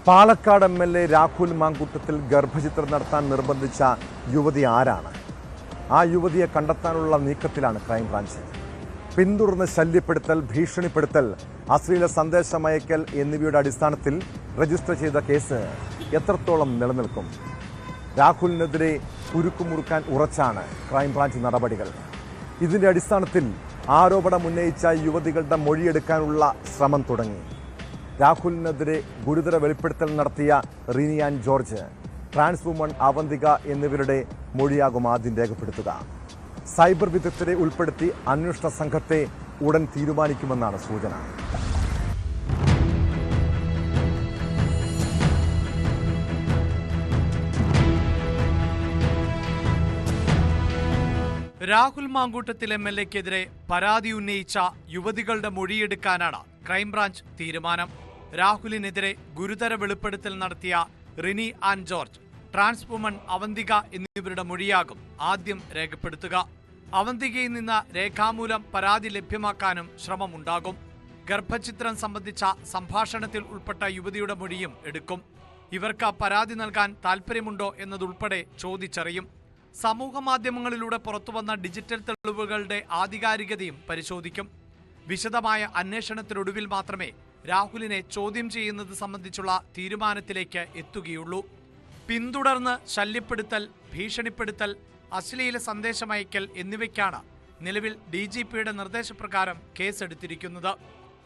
Palakkad MLA Rahul Mamkootathil ഗർഭചിത്രം നടത്താൻ നിർബന്ധിച്ച യുവതി ആരാണ്? ആ യുവതിയെ കണ്ടെത്താനുള്ള നീക്കത്തിലാണ് ക്രൈംബ്രാഞ്ച്. പിന്തുടർന്ന് ശല്യപ്പെടുത്തൽ, ഭീഷണിപ്പെടുത്തൽ, അശ്ലീല സന്ദേശമയക്കൽ എന്നിവയുടെ അടിസ്ഥാനത്തിൽ രജിസ്റ്റർ ചെയ്ത കേസ് എത്രത്തോളം നിലനിൽക്കും? രാഹുലിനെതിരെ കുരുക്കുമുറുക്കാൻ ഉറച്ചാണ് ക്രൈംബ്രാഞ്ച് നടപടികൾ. ഇതിന്റെ അടിസ്ഥാനത്തിൽ ആരോപണമുന്നയിച്ച യുവതികളുടെ മൊഴിയെടുക്കാനുള്ള ശ്രമം തുടങ്ങി. രാഹുലിനെതിരെ ഗുരുതര വെളിപ്പെടുത്തൽ നടത്തിയ റിനി ആൻ ജോർജ്, ട്രാൻസ് വുമൺ അവന്തിക എന്നിവരുടെ മൊഴിയാകും ആദ്യം രേഖപ്പെടുത്തുക. സൈബർ വിദഗ്ധരെ ഉൾപ്പെടുത്തി അന്വേഷണ സംഘത്തെ ഉടൻ തീരുമാനിക്കുമെന്നാണ് സൂചന. രാഹുൽ മാങ്കൂട്ടത്തിൽ MLAക്കെതിരെ പരാതി ഉന്നയിച്ച യുവതികളുടെ മൊഴിയെടുക്കാനാണ് ക്രൈംബ്രാഞ്ച് തീരുമാനം. രാഹുലിനെതിരെ ഗുരുതര വെളിപ്പെടുത്തൽ നടത്തിയ റിനി ആൻ ജോർജ്, ട്രാൻസ് വുമൺ അവന്തിക എന്നിവരുടെ മൊഴിയാകും ആദ്യം രേഖപ്പെടുത്തുക. അവന്തികയിൽ നിന്ന് രേഖാമൂലം പരാതി ലഭ്യമാക്കാനും ശ്രമമുണ്ടാകും. ഗർഭചിത്രം സംബന്ധിച്ച സംഭാഷണത്തിൽ ഉൾപ്പെട്ട യുവതിയുടെ മൊഴിയും എടുക്കും. ഇവർക്ക് പരാതി നൽകാൻ താൽപ്പര്യമുണ്ടോ എന്നതുൾപ്പെടെ ചോദിച്ചറിയും. സമൂഹ മാധ്യമങ്ങളിലൂടെ പുറത്തുവന്ന ഡിജിറ്റൽ തെളിവുകളുടെ ആധികാരികതയും പരിശോധിക്കും. വിശദമായ അന്വേഷണത്തിനൊടുവിൽ മാത്രമേ രാഹുലിനെ ചോദ്യം ചെയ്യുന്നത് സംബന്ധിച്ചുള്ള തീരുമാനത്തിലേക്ക് എത്തുകയുള്ളൂ. പിന്തുടർന്ന് ശല്യപ്പെടുത്തൽ, ഭീഷണിപ്പെടുത്തൽ, അശ്ലീല സന്ദേശമയക്കൽ എന്നിവയ്ക്കാണ് നിലവിൽ DGPയുടെ നിർദ്ദേശപ്രകാരം കേസെടുത്തിരിക്കുന്നത്.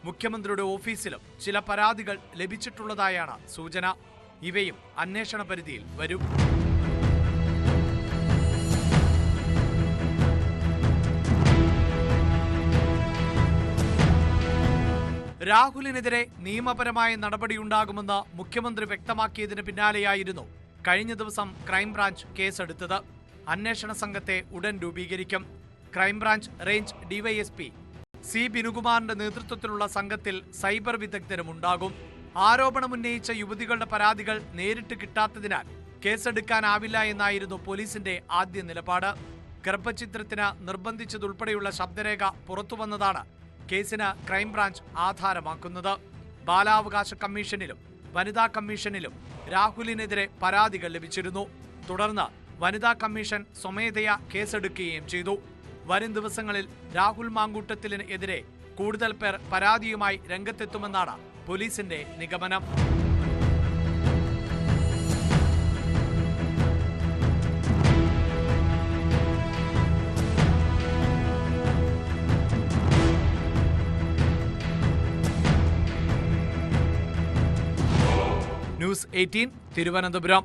മുഖ്യമന്ത്രിയുടെ ഓഫീസിലും ചില പരാതികൾ ലഭിച്ചിട്ടുള്ളതായാണ് സൂചന. ഇവയും അന്വേഷണ പരിധിയിൽ വരും. രാഹുലിനെതിരെ നിയമപരമായ നടപടിയുണ്ടാകുമെന്ന് മുഖ്യമന്ത്രി വ്യക്തമാക്കിയതിന് പിന്നാലെയായിരുന്നു കഴിഞ്ഞ ദിവസം ക്രൈംബ്രാഞ്ച് കേസെടുത്തത്. അന്വേഷണ സംഘത്തെ ഉടൻ രൂപീകരിക്കും. ക്രൈംബ്രാഞ്ച് റേഞ്ച് DYSP C ബിനുകുമാറിന്റെ നേതൃത്വത്തിലുള്ള സംഘത്തിൽ സൈബർ വിദഗ്ധരുമുണ്ടാകും. ആരോപണമുന്നയിച്ച യുവതികളുടെ പരാതികൾ നേരിട്ട് കിട്ടാത്തതിനാൽ കേസെടുക്കാനാവില്ല എന്നായിരുന്നു പോലീസിന്റെ ആദ്യ നിലപാട്. ഗർഭചിത്രത്തിന് നിർബന്ധിച്ചതുൾപ്പെടെയുള്ള ശബ്ദരേഖ പുറത്തുവന്നതാണ് കേസിന് ക്രൈംബ്രാഞ്ച് ആധാരമാക്കുന്നത്. ബാലാവകാശ കമ്മീഷനിലും വനിതാ കമ്മീഷനിലും രാഹുലിനെതിരെ പരാതികൾ ലഭിച്ചിരുന്നു. തുടർന്ന് വനിതാ കമ്മീഷൻ സ്വമേധയാ കേസെടുക്കുകയും ചെയ്തു. വരും ദിവസങ്ങളിൽ രാഹുൽ മാങ്കൂട്ടത്തിനെതിരെ കൂടുതൽ പേർ പരാതിയുമായി രംഗത്തെത്തുമെന്നാണ് പോലീസിന്റെ നിഗമനം. ന്യൂസ് 18 തിരുവനന്തപുരം.